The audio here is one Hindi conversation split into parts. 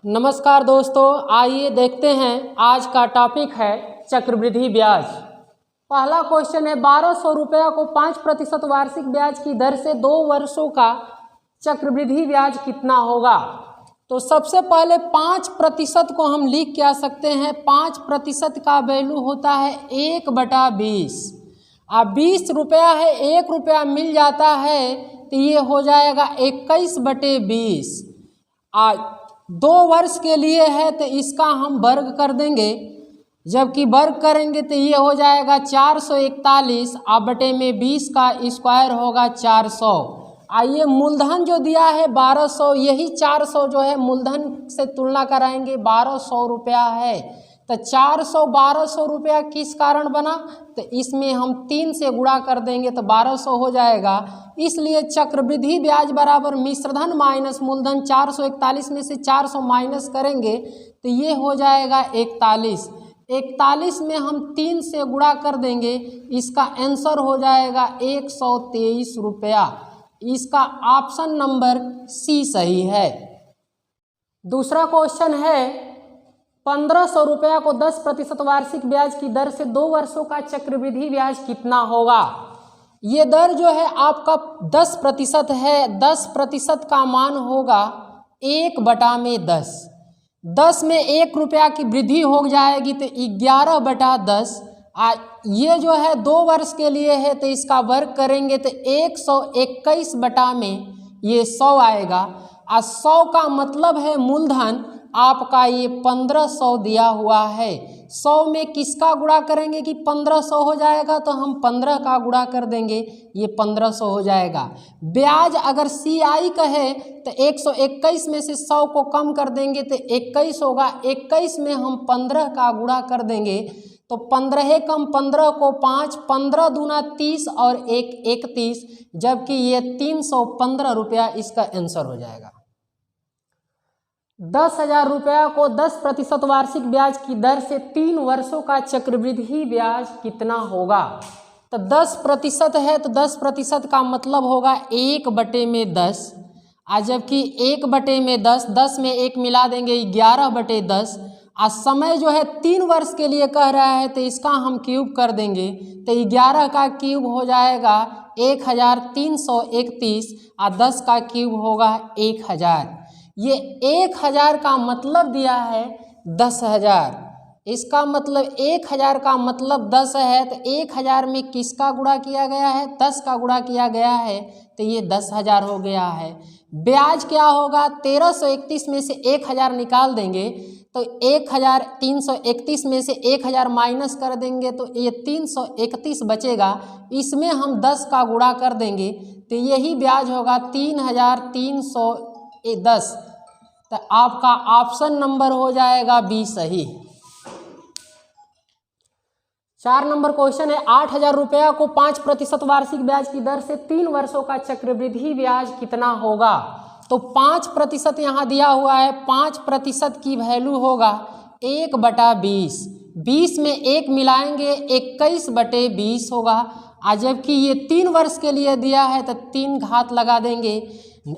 नमस्कार दोस्तों, आइए देखते हैं आज का टॉपिक है चक्रवृद्धि ब्याज। पहला क्वेश्चन है 1200 रुपया को 5% वार्षिक ब्याज की दर से 2 वर्षों का चक्रवृद्धि ब्याज कितना होगा। तो सबसे पहले 5% को हम लिख के आ सकते हैं। 5% का वैल्यू होता है 1/20। अब 20 रुपया है, 1 रुपया मिल जाता है तो ये हो जाएगा 21/20। आज 2 वर्ष के लिए है तो इसका हम वर्ग कर देंगे, जबकि वर्ग करेंगे तो ये हो जाएगा 441 बटे में 20 का स्क्वायर होगा 400। आइए मूलधन जो दिया है 1200, यही 400 जो है मूलधन से तुलना कराएंगे। 1200 रुपया है तो 400 1200 रुपया किस कारण बना, तो इसमें हम 3 से गुणा कर देंगे तो 1200 हो जाएगा। इसलिए चक्रवृद्धि ब्याज बराबर मिश्रधन माइनस मूलधन। 441 में से 400 माइनस करेंगे तो ये हो जाएगा 41। 41 में हम 3 से गुणा कर देंगे, इसका आंसर हो जाएगा 123 रुपया। इसका ऑप्शन नंबर सी सही है। दूसरा क्वेश्चन है 1500 रुपया को 10% वार्षिक ब्याज की दर से 2 वर्षों का चक्रवृद्धि ब्याज कितना होगा। ये दर जो है आपका 10% है। 10% का मान होगा 1/10। 10 में 1 रुपया की वृद्धि हो जाएगी तो 11/10। ये जो है 2 वर्ष के लिए है तो इसका वर्ग करेंगे तो 121 बटा में ये 100 आएगा। 100 का मतलब है मूलधन आपका ये 1500 दिया हुआ है। 100 में किसका गुणा करेंगे कि 1500 हो जाएगा, तो हम 15 का गुणा कर देंगे, ये 1500 हो जाएगा। ब्याज अगर CI कहे तो 121 में से 100 को कम कर देंगे तो 21 होगा। 21 में हम 15 का गुणा कर देंगे तो 15 कम 15 को 5, 15 दूना 30 और 1 31, जबकि ये 315 रुपया इसका आंसर हो जाएगा। 10,000 रुपया को 10% वार्षिक ब्याज की दर से 3 वर्षों का चक्रवृद्धि ब्याज कितना होगा। तो 10% है तो 10% का मतलब होगा 1/10। जबकि 1/10, 10 में 1 मिला देंगे 11/10। समय जो है 3 वर्ष के लिए कह रहा है तो इसका हम क्यूब कर देंगे तो 11 का क्यूब हो जाएगा 1331 और 10 का क्यूब होगा 1000। ये 1000 का मतलब दिया है 10,000। इसका मतलब 1000 का मतलब 10 है तो 1000 में किसका गुणा किया गया है, 10 का गुणा किया गया है तो ये 10,000 हो गया है। ब्याज क्या होगा, 1331 में से 1000 निकाल देंगे तो 1331 में से 1000 माइनस कर देंगे तो ये 331 बचेगा। इसमें हम 10 का गुणा कर देंगे तो यही ब्याज होगा 3310। तो आपका ऑप्शन नंबर हो जाएगा बी सही। 4 नंबर क्वेश्चन है 8000 रुपया को 5% वार्षिक ब्याज की दर से 3 वर्षों का चक्रवृद्धि ब्याज कितना होगा। तो 5% यहाँ दिया हुआ है। 5% की वैल्यू होगा 1/20। 20 में 1 मिलाएंगे 21/20 होगा। जबकि ये 3 वर्ष के लिए दिया है तो 3 घात लगा देंगे।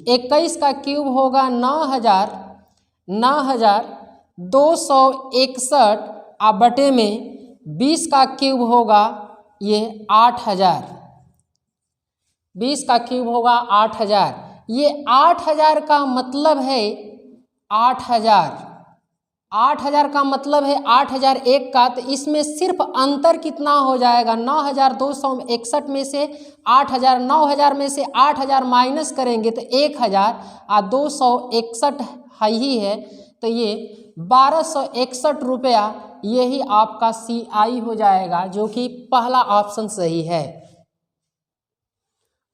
21 का क्यूब होगा 9261 बटे में 20 का क्यूब होगा ये 8000। 20 का क्यूब होगा 8000। ये 8000 का मतलब है 8000 का मतलब है 8001 का। तो इसमें सिर्फ अंतर कितना हो जाएगा, 9261 में से 8000, 9000 में से 8000 माइनस करेंगे तो 1000 और 261 ही है तो ये 1261 रुपया यही आपका CI हो जाएगा, जो कि पहला ऑप्शन सही है।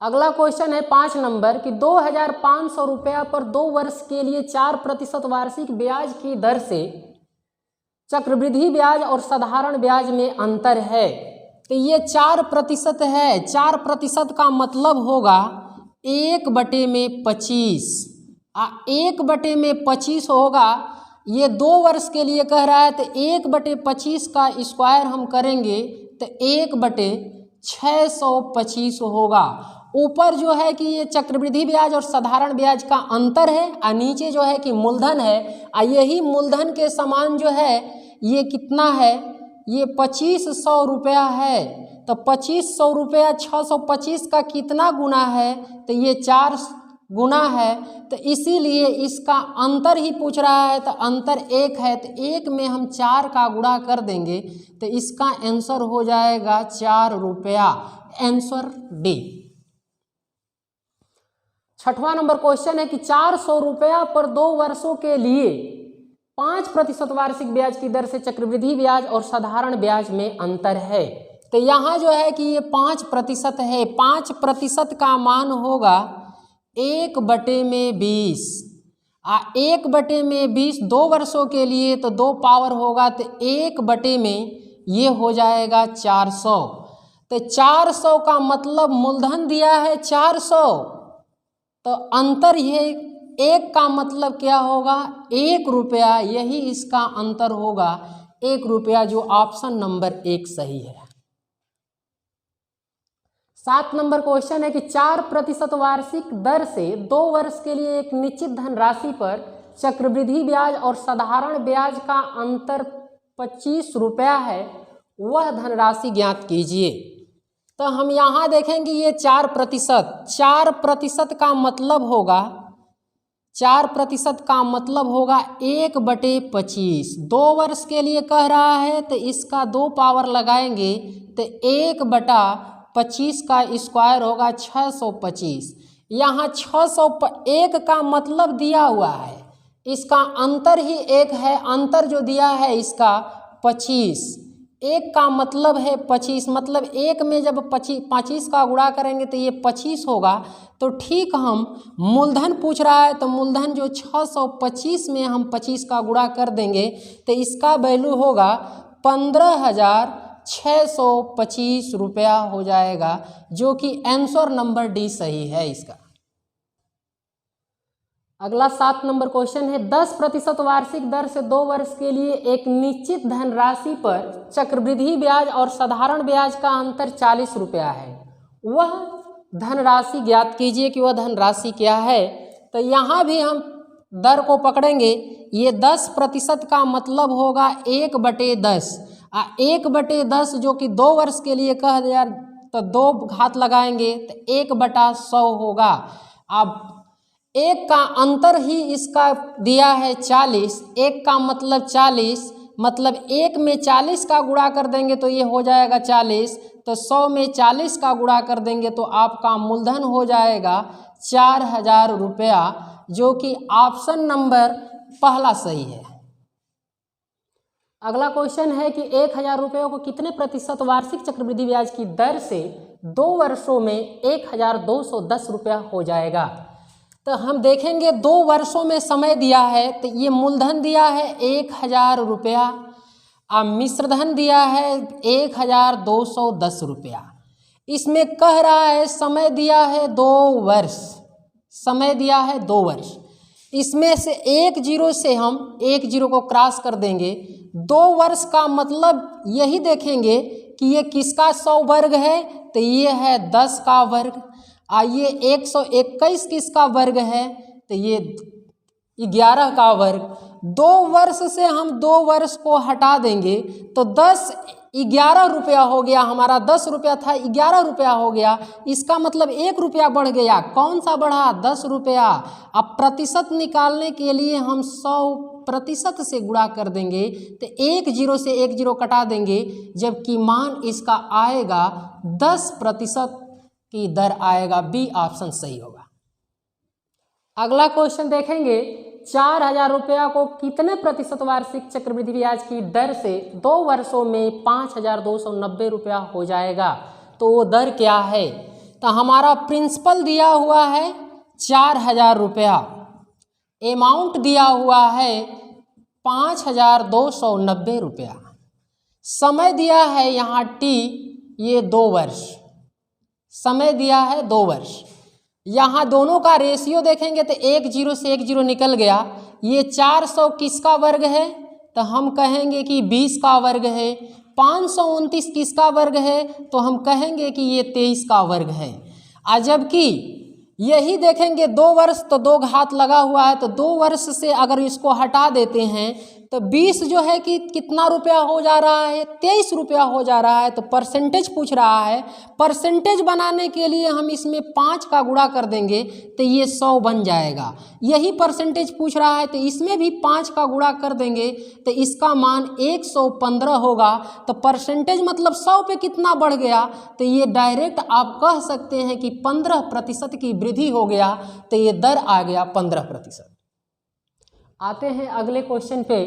अगला क्वेश्चन है 5 नंबर कि 2500 रुपया पर 2 वर्ष के लिए 4% वार्षिक ब्याज की दर से चक्रवृद्धि ब्याज और साधारण ब्याज में अंतर है। तो ये 4% है। 4% का मतलब होगा 1/25। 1/25 होगा। ये 2 वर्ष के लिए कह रहा है तो 1/25 का स्क्वायर हम करेंगे तो 1/625 होगा। ऊपर जो है कि ये चक्रवृद्धि ब्याज और साधारण ब्याज का अंतर है, और नीचे जो है कि मूलधन है, और यही मूलधन के समान जो है ये कितना है, ये 2500 रुपया है। तो 2500 रुपया 625 का कितना गुना है, तो ये 4 गुना है। तो इसीलिए इसका अंतर ही पूछ रहा है, तो अंतर 1 है, तो 1 में हम 4 का गुणा कर देंगे, तो इसका आंसर हो जाएगा 4 रुपया। Answer D. 6वां नंबर क्वेश्चन है कि 400 रुपया पर 2 वर्षों के लिए 5% वार्षिक ब्याज की दर से चक्रवृद्धि ब्याज और साधारण ब्याज में अंतर है। तो यहाँ जो है कि ये 5% है, 5% का मान होगा 1/20। 1/20 2 वर्षों के लिए, तो 2 पावर होगा, तो 1 में ये हो जाएगा 400। तो 400 का मतलब मूलधन दिया है 400, तो अंतर ये 1 का मतलब क्या होगा, 1 रुपया, यही इसका अंतर होगा 1 रुपया, जो ऑप्शन नंबर 1 सही है। 7 नंबर क्वेश्चन है कि 4% वार्षिक दर से 2 वर्ष के लिए एक निश्चित धनराशि पर चक्रवृद्धि ब्याज और साधारण ब्याज का अंतर 25 रुपया है, वह धनराशि ज्ञात कीजिए। तो हम यहाँ देखेंगे ये 4% का मतलब होगा, 4% का मतलब होगा 1/25। 2 वर्ष के लिए कह रहा है, तो इसका 2 पावर लगाएंगे, तो 1/25 का स्क्वायर होगा 625। यहाँ 601 का मतलब दिया हुआ है, इसका अंतर ही 1 है, अंतर जो दिया है इसका 25। 1 का मतलब है 25, मतलब 1 में जब 25 का गुणा करेंगे तो ये 25 होगा। तो ठीक, हम मूलधन पूछ रहा है, तो मूलधन जो 625 में हम 25 का गुणा कर देंगे, तो इसका वैल्यू होगा 15,625 रुपया हो जाएगा, जो कि आंसर नंबर डी सही है इसका। अगला 7 नंबर क्वेश्चन है 10% वार्षिक दर से 2 वर्ष के लिए एक निश्चित धनराशि पर चक्रवृद्धि ब्याज और साधारण ब्याज का अंतर 40 रुपया है, वह धनराशि ज्ञात कीजिए कि वह धनराशि क्या है। तो यहाँ भी हम दर को पकड़ेंगे, ये 10% का मतलब होगा 1/10, 1/10 जो कि 2 वर्ष के लिए कह दिया, तो 2 घात लगाएंगे तो 1/100 होगा। अब 1 का अंतर ही इसका दिया है 40, 1 का मतलब 40, मतलब 1 में 40 का गुणा कर देंगे तो ये हो जाएगा 40, तो 100 में 40 का गुणा कर देंगे तो आपका मूलधन हो जाएगा 4000 रुपया, जो कि ऑप्शन नंबर पहला सही है। अगला क्वेश्चन है कि 1000 रुपयों को कितने प्रतिशत वार्षिक चक्रवृद्धि ब्याज की दर से 2 वर्षों में 1210 रुपया हो जाएगा। तो हम देखेंगे 2 वर्षों में समय दिया है, तो ये मूलधन दिया है 1000 रुपया, और मिश्रधन दिया है 1210 रुपया। इसमें कह रहा है समय दिया है 2 वर्ष, समय दिया है 2 वर्ष। इसमें से 1 0 से हम 1 0 को क्रॉस कर देंगे। 2 वर्ष का मतलब यही देखेंगे कि ये किसका 100 वर्ग है, तो ये है 10 का वर्ग, और ये 121 किसका वर्ग है, तो ये 11 का वर्ग। 2 वर्ष से हम 2 वर्ष को हटा देंगे तो 11 रुपया हो गया, हमारा 10 रुपया था 11 रुपया हो गया, इसका मतलब 1 रुपया बढ़ गया। कौन सा बढ़ा, 10 रुपया। अब प्रतिशत निकालने के लिए हम 100% से गुणा कर देंगे, तो 1 0 से 1 0 कटा देंगे, जबकि मान इसका आएगा 10% की दर आएगा। बी ऑप्शन सही होगा। अगला क्वेश्चन देखेंगे 4000 रुपया को कितने प्रतिशत वार्षिक चक्रवृद्धि ब्याज की दर से 2 वर्षों में 5290 रुपया हो जाएगा, तो वो दर क्या है। तो हमारा प्रिंसिपल दिया हुआ है 4000 रुपया, अमाउंट दिया हुआ है 5290 रुपया, समय दिया है यहाँ टी, ये 2 वर्ष, समय दिया है 2 वर्ष। यहाँ दोनों का रेशियो देखेंगे तो 1 0 से 1 0 निकल गया। ये 400 किसका वर्ग है, तो हम कहेंगे कि 20 का वर्ग है। 529 किसका वर्ग है, तो हम कहेंगे कि ये 23 का वर्ग है। जबकि यही देखेंगे 2 वर्ष तो 2 घात लगा हुआ है, तो 2 वर्ष से अगर इसको हटा देते हैं तो 20 जो है कि कितना रुपया हो जा रहा है, 23 रुपया हो जा रहा है। तो परसेंटेज पूछ रहा है, परसेंटेज बनाने के लिए हम इसमें 5 का गुणा कर देंगे तो ये 100 बन जाएगा। यही परसेंटेज पूछ रहा है तो इसमें भी 5 का गुणा कर देंगे तो इसका मान 115 होगा। तो परसेंटेज मतलब 100 पे कितना बढ़ गया, तो ये डायरेक्ट आप कह सकते हैं कि 15% की वृद्धि हो गया, तो ये दर आ गया 15%। आते हैं अगले क्वेश्चन पे।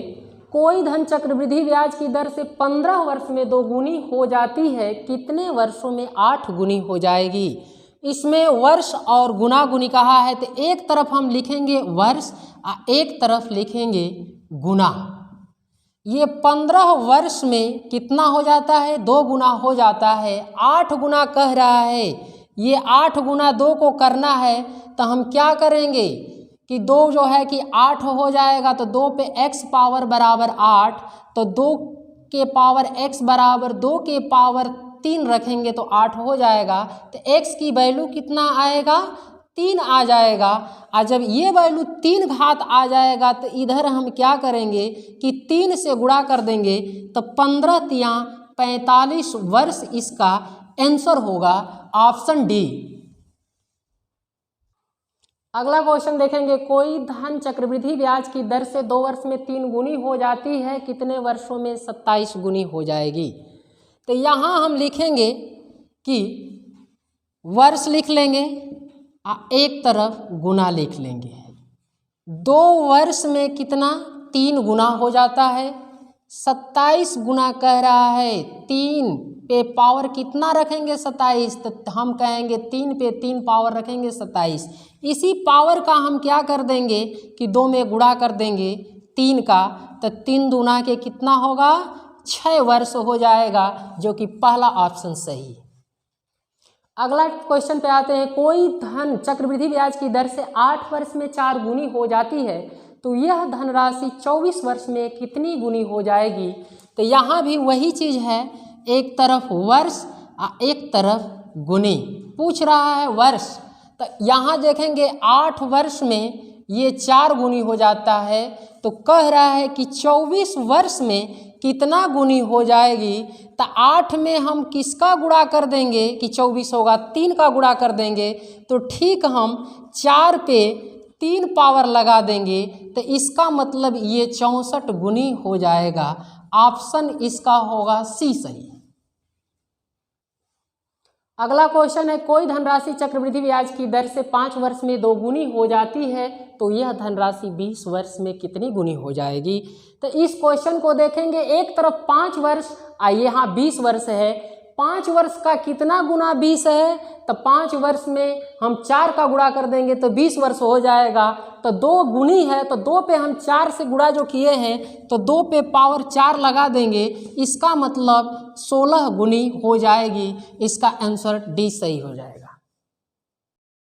कोई धन चक्रवृद्धि ब्याज की दर से 15 वर्ष में 2 गुनी हो जाती है, कितने वर्षों में 8 गुनी हो जाएगी? इसमें वर्ष और गुना गुनी कहा है, तो एक तरफ हम लिखेंगे वर्ष और एक तरफ लिखेंगे गुना। ये 15 वर्ष में कितना हो जाता है? 2 गुना हो जाता है। 8 गुना कह रहा है, ये 8 गुना 2 को करना है तो हम क्या करेंगे कि 2 जो है कि 8 हो जाएगा, तो 2 पे x पावर बराबर 8, तो 2 के पावर x बराबर 2 के पावर 3 रखेंगे तो 8 हो जाएगा। तो x की वैल्यू कितना आएगा? 3 आ जाएगा। और जब ये वैल्यू 3 घात आ जाएगा तो इधर हम क्या करेंगे कि 3 से गुणा कर देंगे, तो 15 तिया 45 वर्ष इसका आंसर होगा, ऑप्शन डी। अगला क्वेश्चन देखेंगे। कोई धन चक्रवृद्धि ब्याज की दर से 2 वर्ष में 3 गुनी हो जाती है, कितने वर्षों में 27 गुनी हो जाएगी? तो यहाँ हम लिखेंगे कि वर्ष लिख लेंगे और एक तरफ गुना लिख लेंगे। 2 वर्ष में कितना? 3 गुना हो जाता है। 27 गुना कह रहा है, 3 पे पावर कितना रखेंगे? 27, तो हम कहेंगे 3 पे 3 पावर रखेंगे 27। इसी पावर का हम क्या कर देंगे कि 2 में गुणा कर देंगे 3 का, तो 3 दूना के कितना होगा? 6 वर्ष हो जाएगा, जो कि पहला ऑप्शन सही है। अगला क्वेश्चन पे आते हैं। कोई धन चक्रवृद्धि ब्याज की दर से 8 वर्ष में 4 गुनी हो जाती है, तो यह धनराशि 24 वर्ष में कितनी गुनी हो जाएगी? तो यहाँ भी वही चीज़ है, एक तरफ वर्ष और एक तरफ गुनी पूछ रहा है वर्ष। तो यहाँ देखेंगे 8 वर्ष में ये 4 गुनी हो जाता है, तो कह रहा है कि 24 वर्ष में कितना गुनी हो जाएगी? तो 8 में हम किसका गुणा कर देंगे कि 24 होगा? 3 का गुणा कर देंगे, तो ठीक हम 4 पे 3 पावर लगा देंगे, तो इसका मतलब ये 64 गुनी हो जाएगा। ऑप्शन इसका होगा सी सही। अगला क्वेश्चन है। कोई धनराशि चक्रवृद्धि ब्याज की दर से 5 वर्ष में 2 गुनी हो जाती है, तो यह धनराशि 20 वर्ष में कितनी गुनी हो जाएगी? तो इस क्वेश्चन को देखेंगे, एक तरफ 5 वर्ष और यहाँ 20 वर्ष है। 5 वर्ष का कितना गुना 20 है? तो 5 वर्ष में हम 4 का गुणा कर देंगे तो 20 वर्ष हो जाएगा। तो 2 गुनी है, तो 2 पे हम 4 से गुणा जो किए हैं, तो 2 पे पावर 4 लगा देंगे, इसका मतलब 16 गुनी हो जाएगी। इसका आंसर डी सही हो जाएगा।